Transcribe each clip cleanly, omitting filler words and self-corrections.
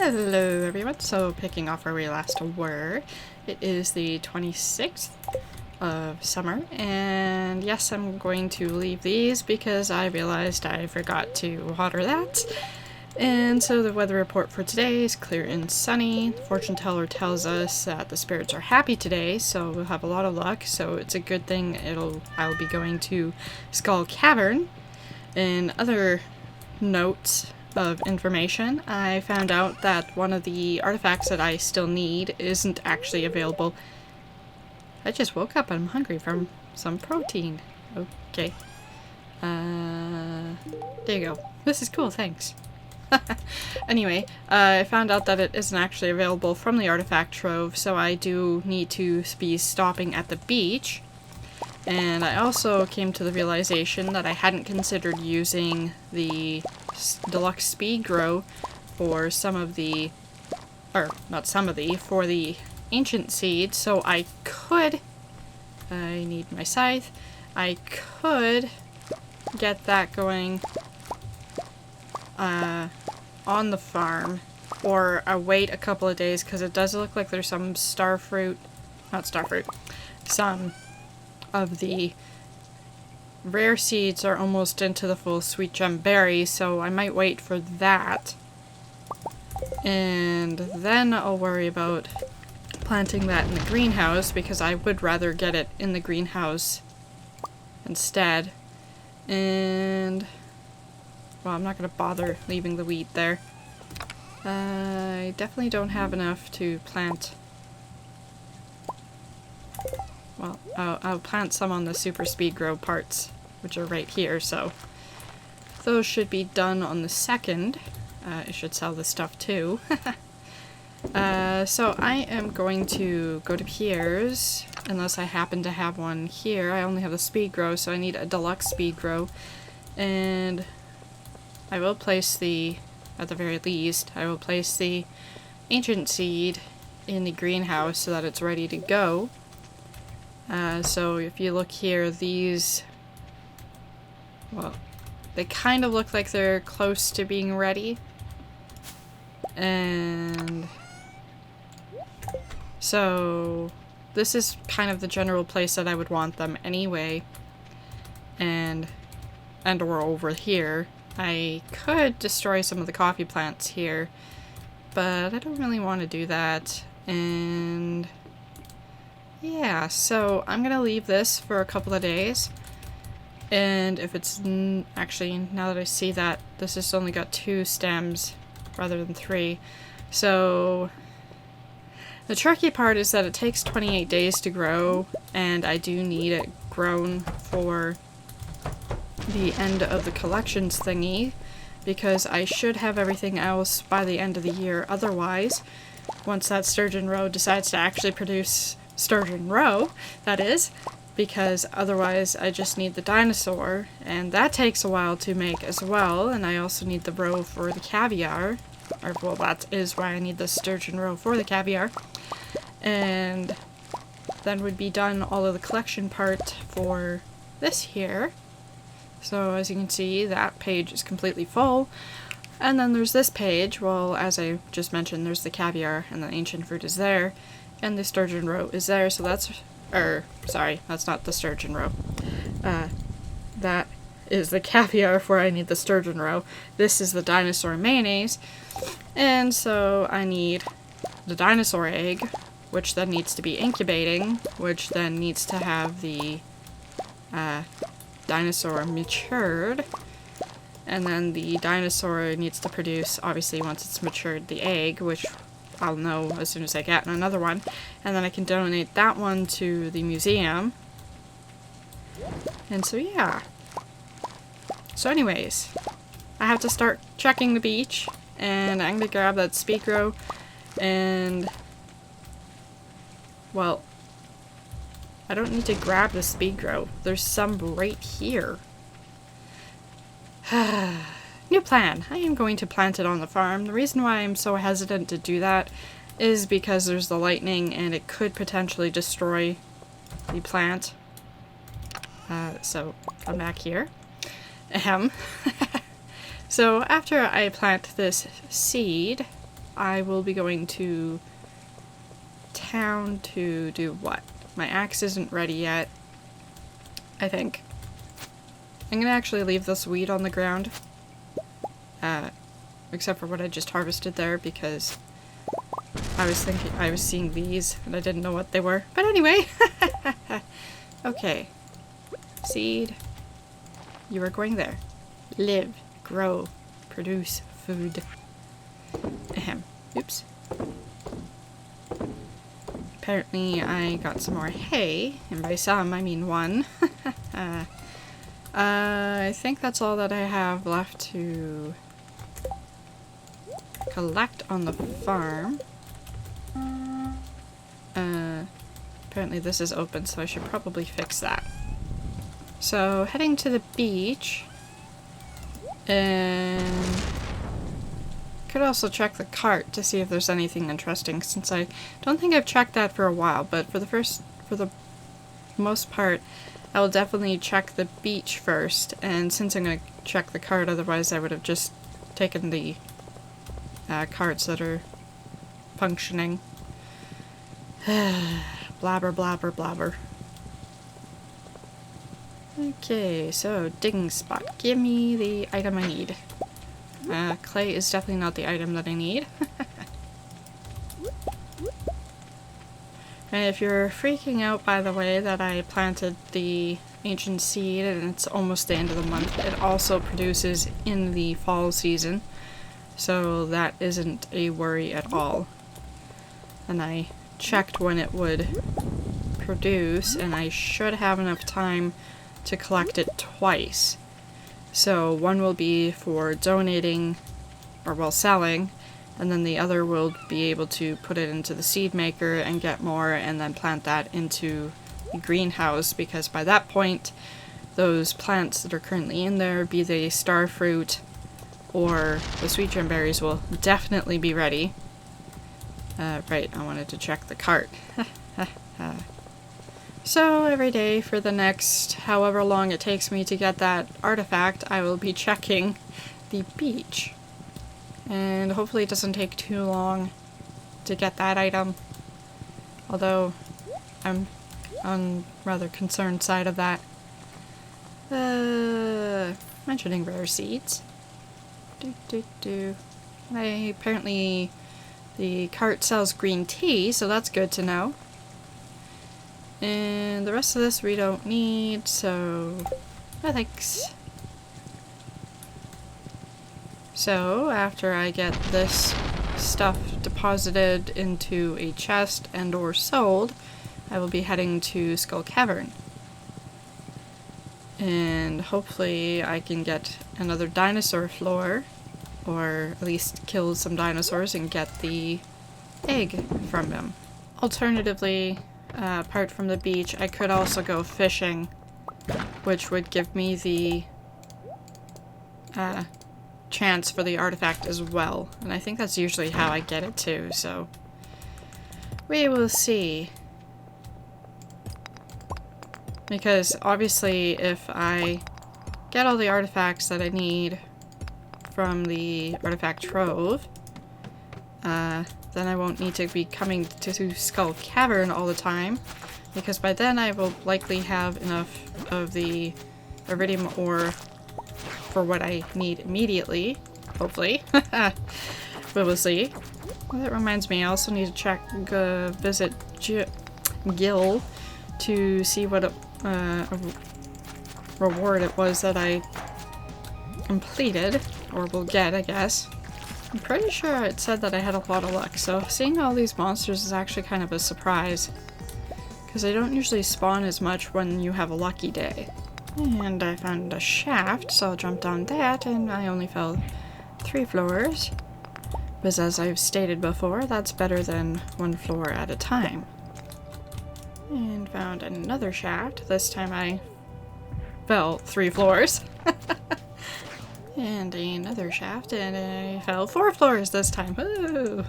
Hello everyone, so picking off where we last were, it is the 26th of summer, and yes, I'm going to leave these because I realized I forgot to water that. And so the weather report for today is clear and sunny. Fortune teller tells us that the spirits are happy today, so we'll have a lot of luck, so it's a good thing I'll be going to Skull Cavern. And other notes of information, I found out that one of the artifacts that I still need isn't actually available. I just woke up and I'm hungry for some protein. Okay. There you go. This is cool, thanks. Anyway, I found out that it isn't actually available from the artifact trove, so I do need to be stopping at the beach. And I also came to the realization that I hadn't considered using the deluxe speed-gro for for the ancient seed, so I need my scythe, I could get that going on the farm, or wait a couple of days, because it does look like there's some some of the rare seeds are almost into the full sweet gem berry, so I might wait for that. And then I'll worry about planting that in the greenhouse, because I would rather get it in the greenhouse instead. And well, I'm not going to bother leaving the wheat there. I definitely don't have enough to plant. Well, I'll plant some on the super speed-gro parts, which are right here, so those should be done on the 2nd. I should sell this stuff too. So I am going to go to Pierre's, unless I happen to have one here. I only have the speed-gro, so I need a deluxe speed-gro. And I will place at the very least, I will place the ancient seed in the greenhouse so that it's ready to go. So if you look here, these, well, they kind of look like they're close to being ready. And so this is kind of the general place that I would want them anyway. And or over here. I could destroy some of the coffee plants here, but I don't really want to do that. And yeah, so I'm gonna leave this for a couple of days. And if it's actually, now that I see that this has only got 2 stems rather than 3, so the tricky part is that it takes 28 days to grow, and I do need it grown for the end of the collections thingy, because I should have everything else by the end of the year. Otherwise, once that sturgeon roe decides to actually produce sturgeon roe, that is, because otherwise I just need the dinosaur, and that takes a while to make as well. And I also need the roe for the caviar, or well, that is why I need the sturgeon roe for the caviar. And then would be done all of the collection part for this here. So as you can see, that page is completely full. And then there's this page. Well, as I just mentioned, there's the caviar and the ancient fruit is there. And the sturgeon roe is there. So that's, sorry, that's not the sturgeon roe. That is the caviar where I need the sturgeon roe. This is the dinosaur mayonnaise. And so I need the dinosaur egg, which then needs to be incubating, which then needs to have the dinosaur matured, and then the dinosaur needs to produce, obviously once it's matured, the egg, which I'll know as soon as I get another one, and then I can donate that one to the museum. And so yeah. So anyways, I have to start checking the beach, and I'm gonna grab that speed-gro, and well, I don't need to grab the speed-gro. There's some right here. New plan. I am going to plant it on the farm. The reason why I'm so hesitant to do that is because there's the lightning and it could potentially destroy the plant. So come back here. Ahem. So after I plant this seed, I will be going to town to do what? My axe isn't ready yet, I think. I'm gonna actually leave this weed on the ground. Except for what I just harvested there, because I was seeing these and I didn't know what they were. But anyway, okay. Seed. You are going there. Live, grow, produce food. Ahem. Oops. Apparently I got some more hay, and by some I mean one. I think that's all that I have left to collect on the farm. Apparently this is open, so I should probably fix that. So, heading to the beach, and could also check the cart to see if there's anything interesting, since I don't think I've checked that for a while, but for the most part, I will definitely check the beach first, and since I'm going to check the cart, otherwise I would have just taken the carts that are functioning. Blabber, blabber, blabber. Okay, so digging spot. Give me the item I need. Clay is definitely not the item that I need. And if you're freaking out, by the way, that I planted the ancient seed and it's almost the end of the month, it also produces in the fall season. So that isn't a worry at all. And I checked when it would produce, and I should have enough time to collect it twice. So one will be for donating, or well, selling, and then the other will be able to put it into the seed maker and get more, and then plant that into the greenhouse, because by that point those plants that are currently in there, be they star fruit or the sweet gem berries, will definitely be ready. Right, I wanted to check the cart. So every day for the next however long it takes me to get that artifact, I will be checking the beach. And hopefully it doesn't take too long to get that item. Although I'm on rather concerned side of that. Mentioning rare seeds. Apparently the cart sells green tea, so that's good to know. And the rest of this we don't need, so no thanks. So after I get this stuff deposited into a chest and or sold, I will be heading to Skull Cavern. And hopefully I can get another dinosaur floor, or at least kill some dinosaurs and get the egg from them. Alternatively, apart from the beach, I could also go fishing, which would give me the chance for the artifact as well. And I think that's usually how I get it too, so we will see. Because obviously if I get all the artifacts that I need from the artifact trove, then I won't need to be coming to Skull Cavern all the time, because by then I will likely have enough of the iridium ore for what I need immediately, hopefully. We will see. Well, that reminds me, I also need to visit Gil to see what a reward it was that I completed, or will get, I guess. I'm pretty sure it said that I had a lot of luck, so seeing all these monsters is actually kind of a surprise, because they don't usually spawn as much when you have a lucky day. And I found a shaft, so I'll jump down that, and I only fell 3 floors. Because as I've stated before, that's better than 1 floor at a time. And found another shaft. This time I fell 3 floors. And another shaft, and I fell 4 floors this time. Woo!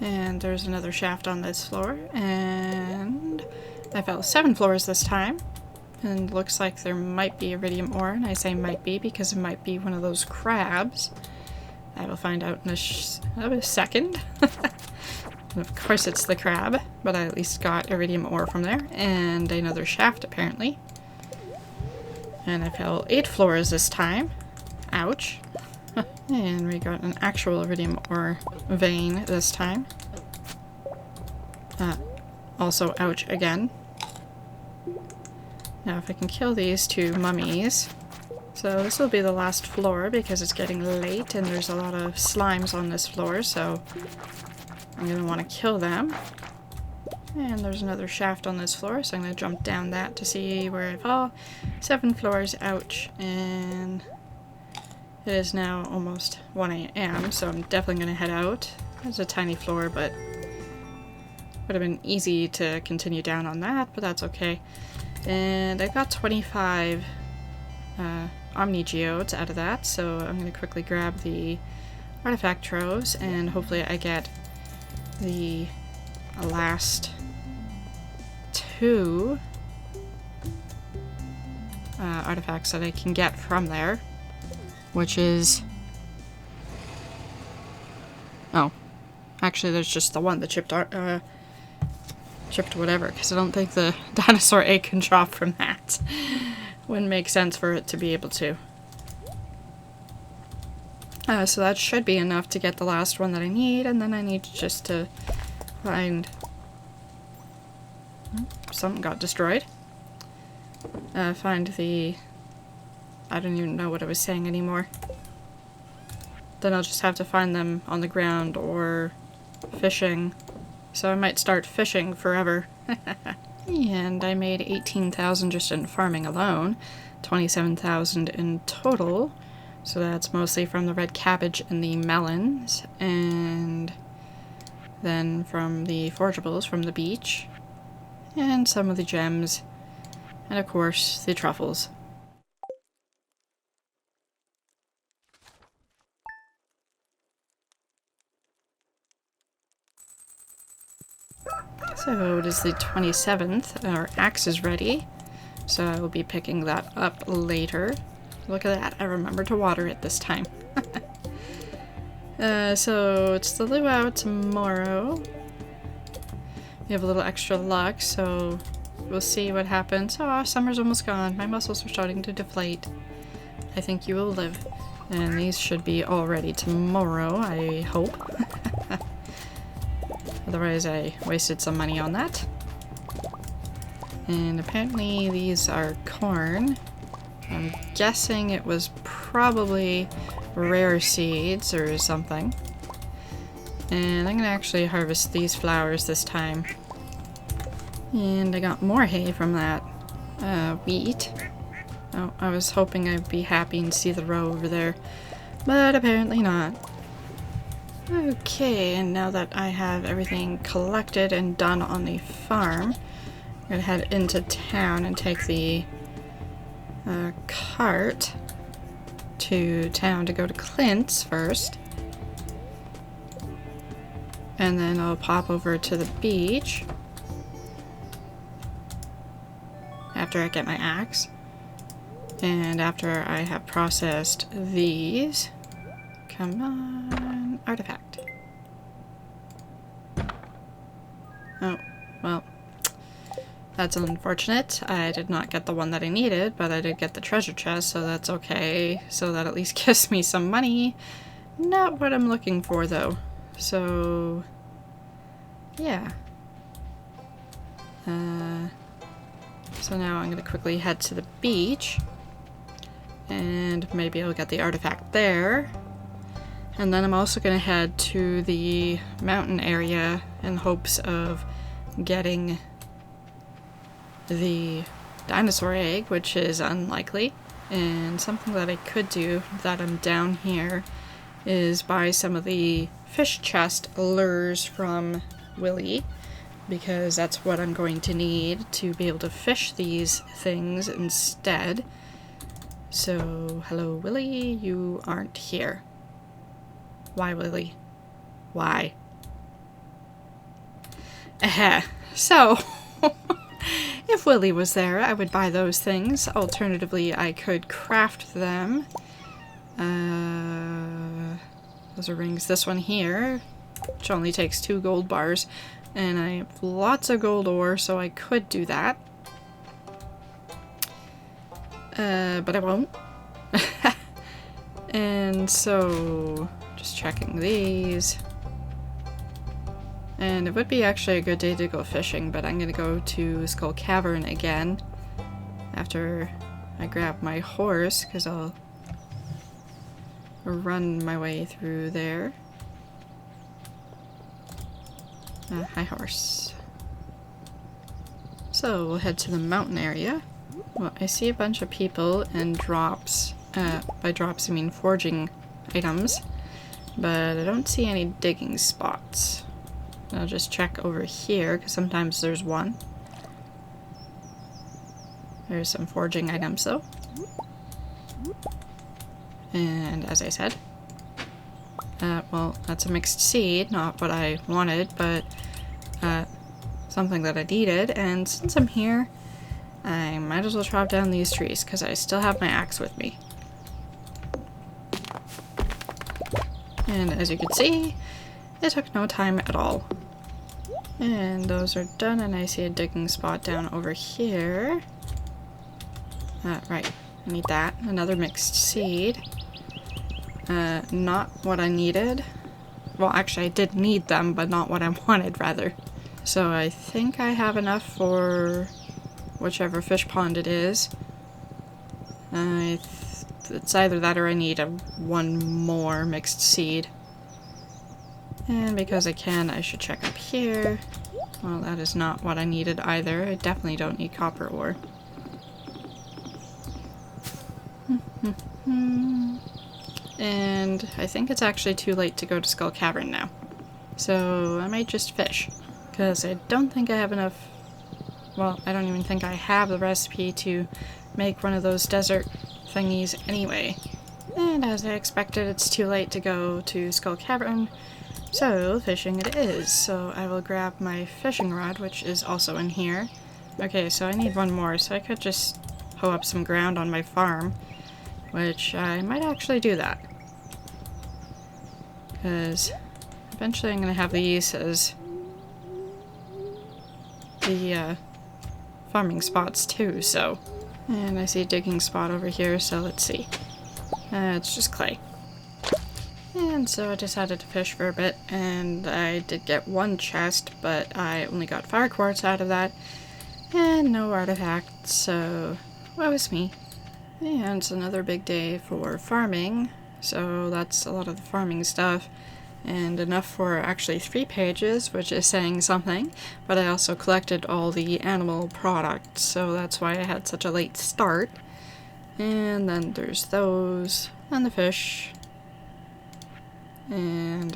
And there's another shaft on this floor, and I fell 7 floors this time. And looks like there might be iridium ore, and I say might be because it might be one of those crabs. I will find out in a second. And of course it's the crab, but I at least got iridium ore from there, and another shaft apparently. And I fell 8 floors this time. Ouch. And we got an actual iridium ore vein this time. Also ouch again. Now if I can kill these 2 mummies. So this will be the last floor because it's getting late and there's a lot of slimes on this floor, so I'm going to want to kill them. And there's another shaft on this floor, so I'm going to jump down that to see where I fall. 7 floors, ouch. And it is now almost 1 a.m., so I'm definitely going to head out. It's a tiny floor, but would have been easy to continue down on that, but that's okay. And I got 25 omni geodes out of that, so I'm going to quickly grab the artifact troves, and hopefully I get the last 2 artifacts that I can get from there, which is... oh, actually there's just the one, the chipped whatever, because I don't think the dinosaur egg can drop from that. Wouldn't make sense for it to be able to. So that should be enough to get the last one that I need, and then I need just to find... something got destroyed. Find the... I don't even know what I was saying anymore. Then I'll just have to find them on the ground or fishing. So I might start fishing forever. And I made 18,000 just in farming alone. 27,000 in total. So that's mostly from the red cabbage and the melons. And then from the forageables from the beach. And some of the gems. And of course, the truffles. So it is the 27th, our axe is ready, so I will be picking that up later. Look at that, I remembered to water it this time. So it's the luau tomorrow. We have a little extra luck, so we'll see what happens. Oh, summer's almost gone, my muscles are starting to deflate. I think you will live. And these should be all ready tomorrow, I hope. Otherwise I wasted some money on that. And apparently these are corn. I'm guessing it was probably rare seeds or something. And I'm gonna actually harvest these flowers this time. And I got more hay from that wheat. Oh, I was hoping I'd be happy and see the row over there, but apparently not. Okay, and now that I have everything collected and done on the farm, I'm gonna head into town and take the cart to town to go to Clint's first. And then I'll pop over to the beach after I get my axe. And after I have processed these, come on, artifact. Oh, well, that's unfortunate. I did not get the one that I needed, but I did get the treasure chest, so that's okay. So that at least gives me some money. Not what I'm looking for, though. So, yeah. So now I'm going to quickly head to the beach. And maybe I'll get the artifact there. And then I'm also going to head to the mountain area in hopes of getting the dinosaur egg, which is unlikely. And something that I could do that I'm down here is buy some of the fish chest lures from Willy, because that's what I'm going to need to be able to fish these things instead. So, hello Willy, you aren't here. Why, Willy? Why? So, if Willy was there, I would buy those things. Alternatively, I could craft them. Those are rings. This one here, which only takes 2 gold bars, and I have lots of gold ore, so I could do that. But I won't. And so, just checking these. And it would be actually a good day to go fishing, but I'm gonna go to Skull Cavern again after I grab my horse, because I'll run my way through there. Hi, horse. So we'll head to the mountain area. Well, I see a bunch of people and drops. By drops I mean forging items, but I don't see any digging spots. I'll just check over here, because sometimes there's one. There's some forging items though. And as I said, well, that's a mixed seed, not what I wanted, but something that I needed, and since I'm here, I might as well chop down these trees, because I still have my axe with me. And as you can see, it took no time at all. And those are done, and I see a digging spot down over here. Right, I need that. Another mixed seed. Not what I needed. Well, actually I did need them, but not what I wanted, rather. So I think I have enough for whichever fish pond it is. It's either that or I need one more mixed seed. And because I can, I should check up here. Well, that is not what I needed either. I definitely don't need copper ore. And I think it's actually too late to go to Skull Cavern now. So I might just fish. Because I don't think I have enough... Well, I don't even think I have the recipe to make one of those desert thingies anyway. And as I expected, it's too late to go to Skull Cavern, so fishing it is. So I will grab my fishing rod, which is also in here. Okay, so I need one more, so I could just hoe up some ground on my farm, which I might actually do that. Because eventually I'm going to have these as the farming spots too, so... And I see a digging spot over here, so let's see. It's just clay. And so I decided to fish for a bit, and I did get one chest, but I only got fire quartz out of that, and no artifacts, so woe is me. And it's another big day for farming, so that's a lot of the farming stuff. And enough for actually 3 pages, which is saying something, but I also collected all the animal products, so that's why I had such a late start. And then there's those, and the fish, and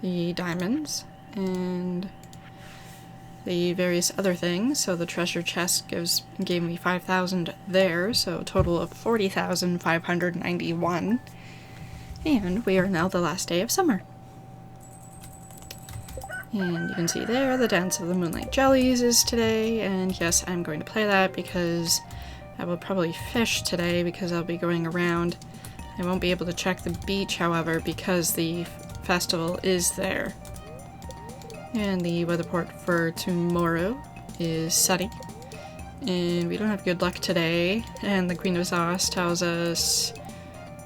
the diamonds, and the various other things. So the treasure chest gave me 5,000 there, so a total of 40,591. And we are now the last day of summer. And you can see there, the Dance of the Moonlight Jellies is today, and yes, I'm going to play that because I will probably fish today because I'll be going around. I won't be able to check the beach, however, because the festival is there. And the weather report for tomorrow is sunny, and we don't have good luck today, and the Queen of Sauce tells us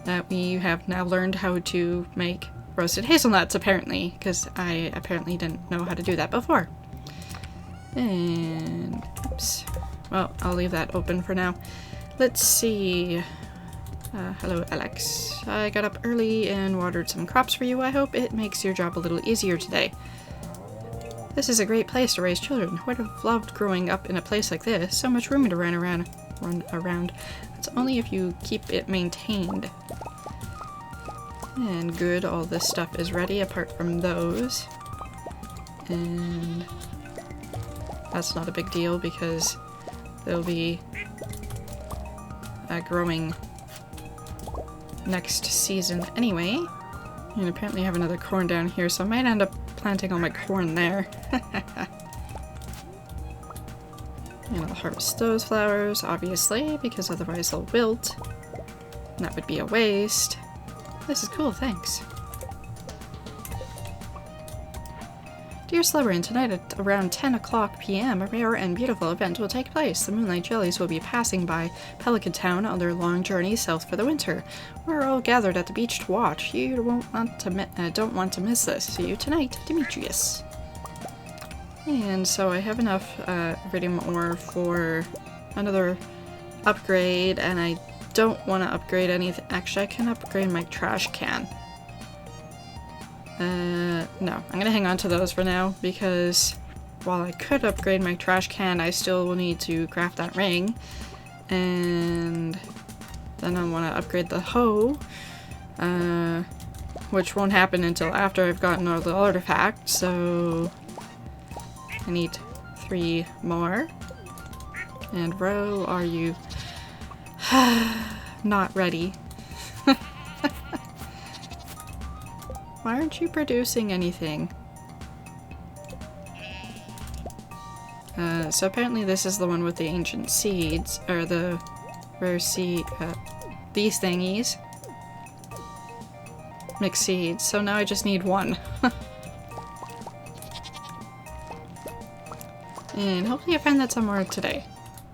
that we have now learned how to make roasted hazelnuts, apparently, because I apparently didn't know how to do that before. And, oops. Well, I'll leave that open for now. Let's see. Hello, Alex. I got up early and watered some crops for you. I hope it makes your job a little easier today. This is a great place to raise children. Would have loved growing up in a place like this. So much room to run around. It's only if you keep it maintained. And good, all this stuff is ready apart from those. And that's not a big deal because they'll be growing next season anyway. And apparently I have another corn down here, so I might end up planting all my corn there. And I'll harvest those flowers, obviously, because otherwise they'll wilt. And that would be a waste. This is cool, thanks. Dear Slubberin, tonight at around 10 o'clock p.m. a rare and beautiful event will take place. The Moonlight Jellies will be passing by Pelican Town on their long journey south for the winter. We're all gathered at the beach to watch. You don't want to miss this. See you tonight, Demetrius. And so I have enough iridium ore for another upgrade, and I don't want to upgrade anything. Actually, I can upgrade my trash can. No, I'm gonna hang on to those for now, because while I could upgrade my trash can, I still will need to craft that ring. And then I want to upgrade the hoe, which won't happen until after I've gotten all the artifacts, so I need 3 more. And Ro, are you not ready? Why aren't you producing anything? So apparently this is the one with the ancient seeds, or the rare seed, these thingies. Mixed seeds, so now I just need 1. And hopefully I find that somewhere today.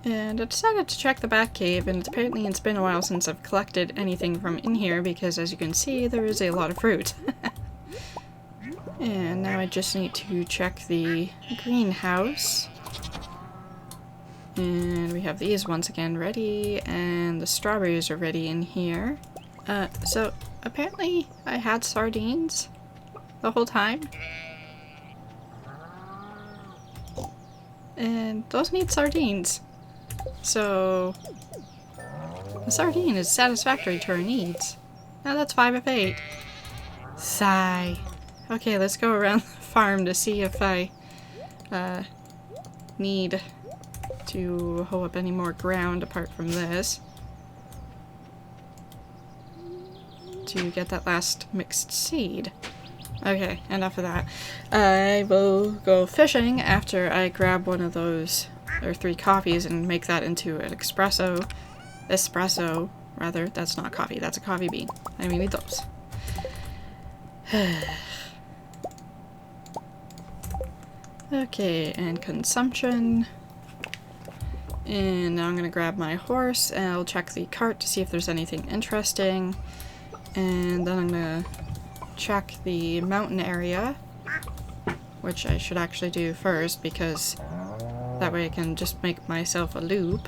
And I decided to check the back cave, and apparently it's been a while since I've collected anything from in here, because as you can see, there is a lot of fruit. And now I just need to check the greenhouse. And we have these once again ready, and the strawberries are ready in here. So apparently I had sardines the whole time. And those need sardines. So a sardine is satisfactory to our needs. Now that's 5 of 8. Sigh. Okay, let's go around the farm to see if I need to hoe up any more ground apart from this to get that last mixed seed. Okay, enough of that. I will go fishing after I grab one of those, or 3 coffees, and make that into an espresso, rather. That's not coffee, that's a coffee bean. I mean, need those. Okay, and consumption. And now I'm gonna grab my horse, and I'll check the cart to see if there's anything interesting. And then I'm gonna check the mountain area, which I should actually do first, because that way I can just make myself a loop.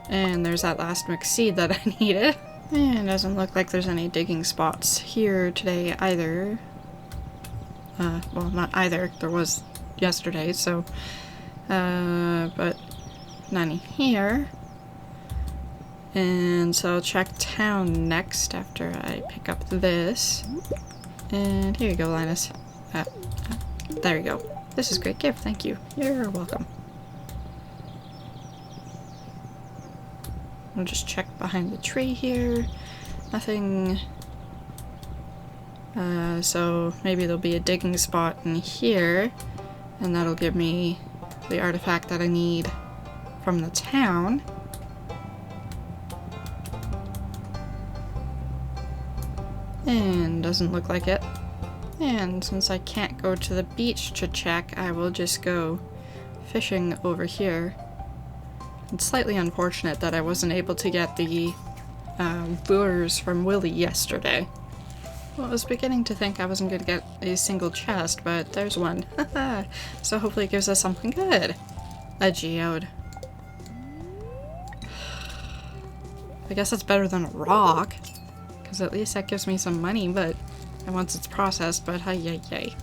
And there's that last mixed seed that I needed. And it doesn't look like there's any digging spots here today either. Well, not either. There was yesterday, so... but none here. And so I'll check town next after I pick up this. And here you go, Linus. There you go. This is a great gift, thank you. You're welcome. I'll just check behind the tree here. Nothing. So maybe there'll be a digging spot in here, and that'll give me the artifact that I need from the town. And doesn't look like it. And since I can't go to the beach to check, I will just go fishing over here. It's slightly unfortunate that I wasn't able to get the lures from Willie yesterday. Well, I was beginning to think I wasn't going to get a single chest, but there's one. So hopefully it gives us something good. A geode. I guess that's better than a rock, because at least that gives me some money, but once it's processed, but yay.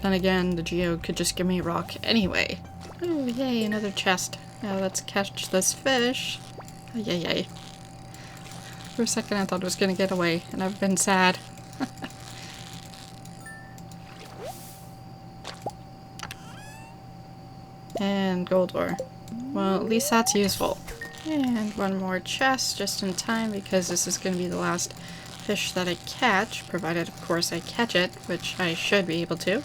Then again, the geode could just give me a rock anyway. Oh, yay, another chest. Now let's catch this fish. Yay. For a second I thought it was gonna get away, and I've been sad. And gold ore. Well, at least that's useful. And one more chest just in time, because this is gonna be the last fish that I catch, provided of course I catch it, which I should be able to.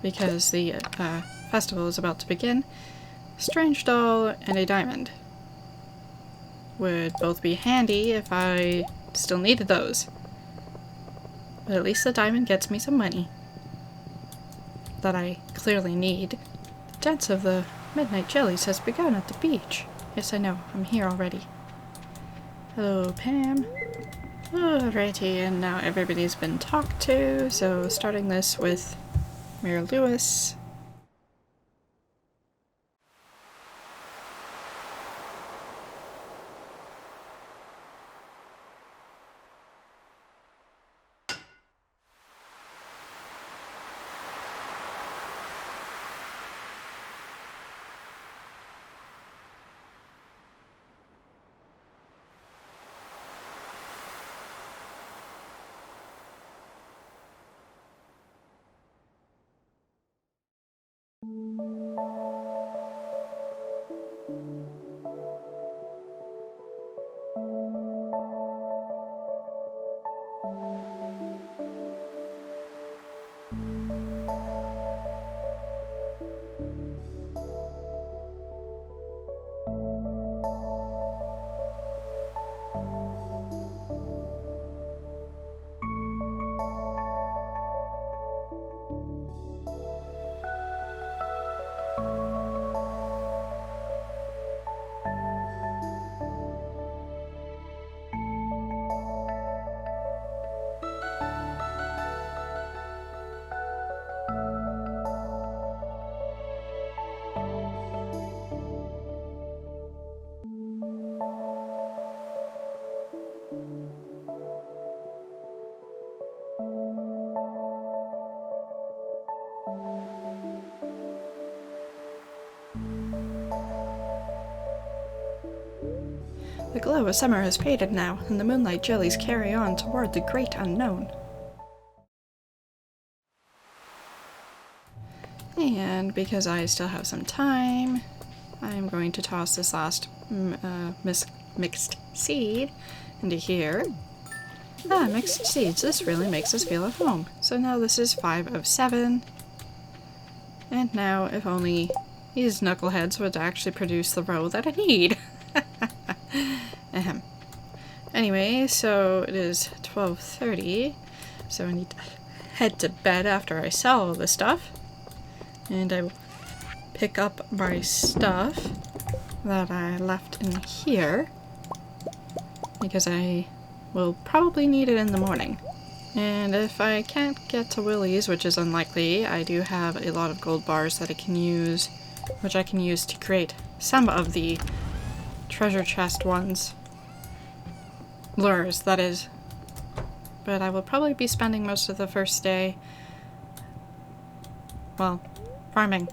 Because the festival is about to begin. Strange doll and a diamond. would both be handy if I still needed those. But at least the diamond gets me some money that I clearly need. The dance of the midnight jellies has begun at the beach. Yes, I know. I'm here already. Hello, Pam. Alrighty, and now everybody's been talked to, so starting this with Mayor Lewis. The glow of summer has faded now, and the moonlight jellies carry on toward the great unknown. And because I still have some time, I'm going to toss this last mixed seed into here. Ah, mixed seeds. This really makes us feel at home. So now this is 5 of 7. And now, if only these knuckleheads would actually produce the row that I need. Ahem. Anyway, so it is 12:30, so I need to head to bed after I sell all this stuff. And I will pick up my stuff that I left in here, because I will probably need it in the morning. And if I can't get to Willie's, which is unlikely, I do have a lot of gold bars that I can use, which I can use to create some of the treasure chest ones. Lures, that is. But I will probably be spending most of the first day, well, farming.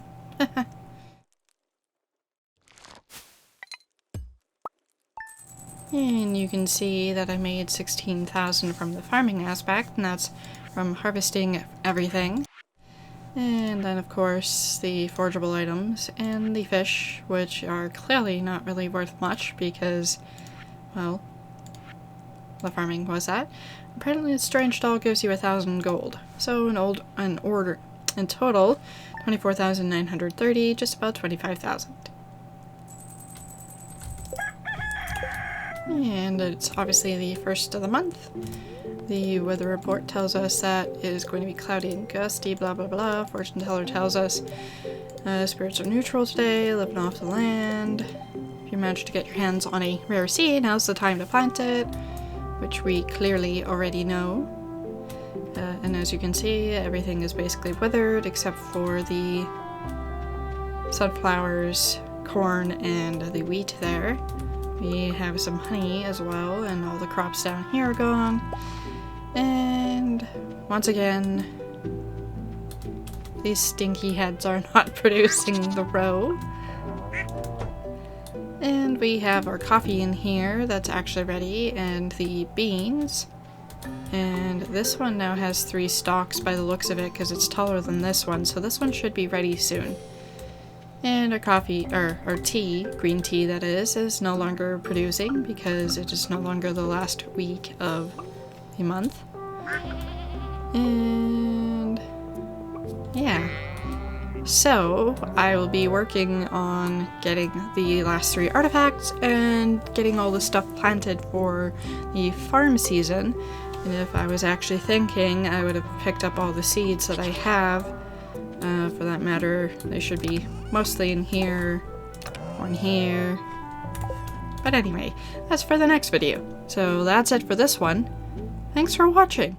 And you can see that I made 16,000 from the farming aspect, and that's from harvesting everything. And then of course the forgeable items and the fish, which are clearly not really worth much because, well, the farming was that. Apparently a strange doll gives you 1,000 gold. So in total, 24,930, just about 25,000. And it's obviously the first of the month. The weather report tells us that it is going to be cloudy and gusty, blah blah blah. Fortune teller tells us spirits are neutral today, living off the land. If you manage to get your hands on a rare seed, now's the time to plant it, which we clearly already know. And as you can see, everything is basically withered except for the sunflowers, corn, and the wheat there. We have some honey as well, and all the crops down here are gone. And once again, these stinky heads are not producing the row. And we have our coffee in here that's actually ready, and the beans. And this one now has 3 stalks by the looks of it because it's taller than this one, so this one should be ready soon. And our coffee, or our tea, green tea that is no longer producing because it is no longer the last week of the month. And yeah, So I will be working on getting the last 3 artifacts and getting all the stuff planted for the farm season. And if I was actually thinking, I would have picked up all the seeds that I have. For that matter, they should be mostly in here, one here. But anyway, that's for the next video. So that's it for this one. Thanks for watching.